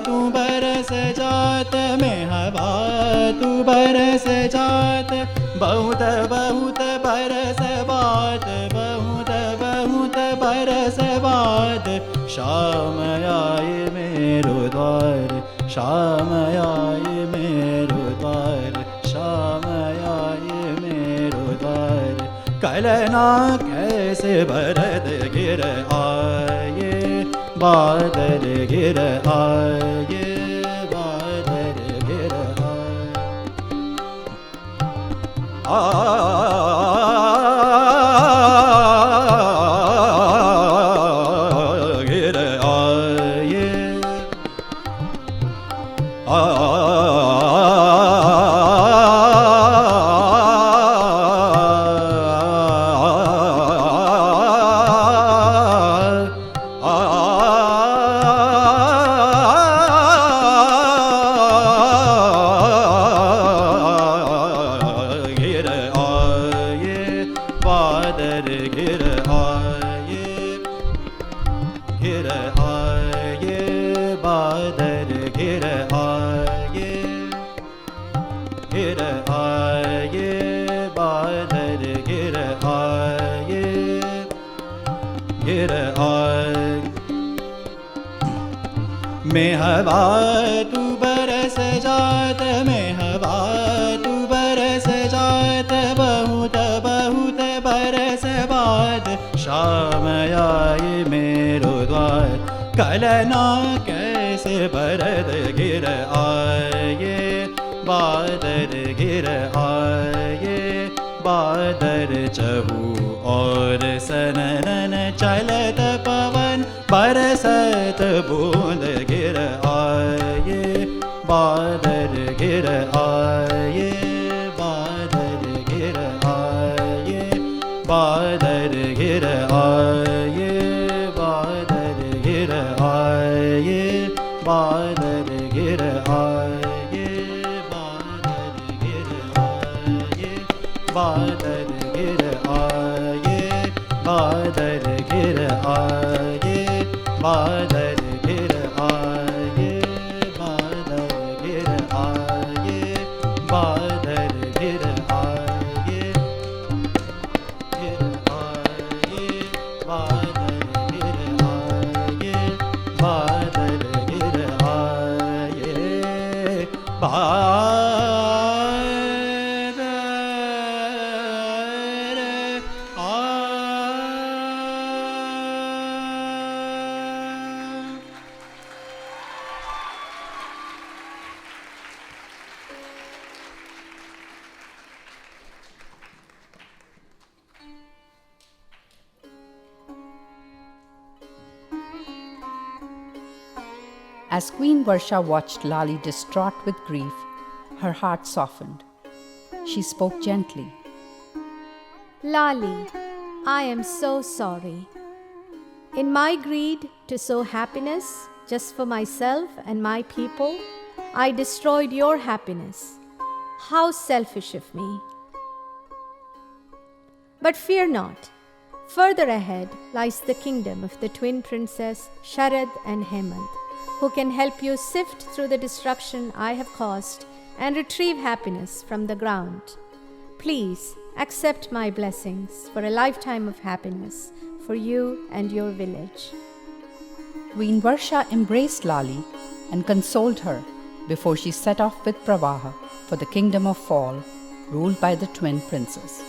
तू बरस जात मैं हवा तू बरस जात बहुत बहुत बरस बात बहुत बहुत बरस बात शाम आए मेरो द्वार शाम आए मेरो द्वार शाम आए मेरो द्वार कलना कैसे बरद गिर आए बादल गिर आए बादल गिर आए गिर आए मैं हवा तू बरस जात मैं हवा तू बरस जात बहुत बहुत बरस बाद शाम आए मेरो द्वार कलना कैसे बरद गिर आए बादल गिर आए बादल चहु और सनन चलत पवन बरसत बूंद गिर आए बादल गिर आए बादल गिर आए बादल गिर आए बादल गिर आए बादल गिर आए बादल गिर आए बादल गिर आए बादल गिर आए बादल गिर आए बादल गिर आए बादल गिर आए गिर आए बादल गिर आए बादल गिर आए As Queen Varsha watched Lali distraught with grief, her heart softened. She spoke gently. Lali, I am so sorry. In my greed to sow happiness just for myself and my people, I destroyed your happiness. How selfish of me. But fear not. Further ahead lies the kingdom of the twin princess Sharad and Hemant, who can help you sift through the destruction I have caused and retrieve happiness from the ground. Please accept my blessings for a lifetime of happiness for you and your village. Queen Varsha embraced Lali and consoled her before she set off with Pravaha for the kingdom of Fall, ruled by the twin princes.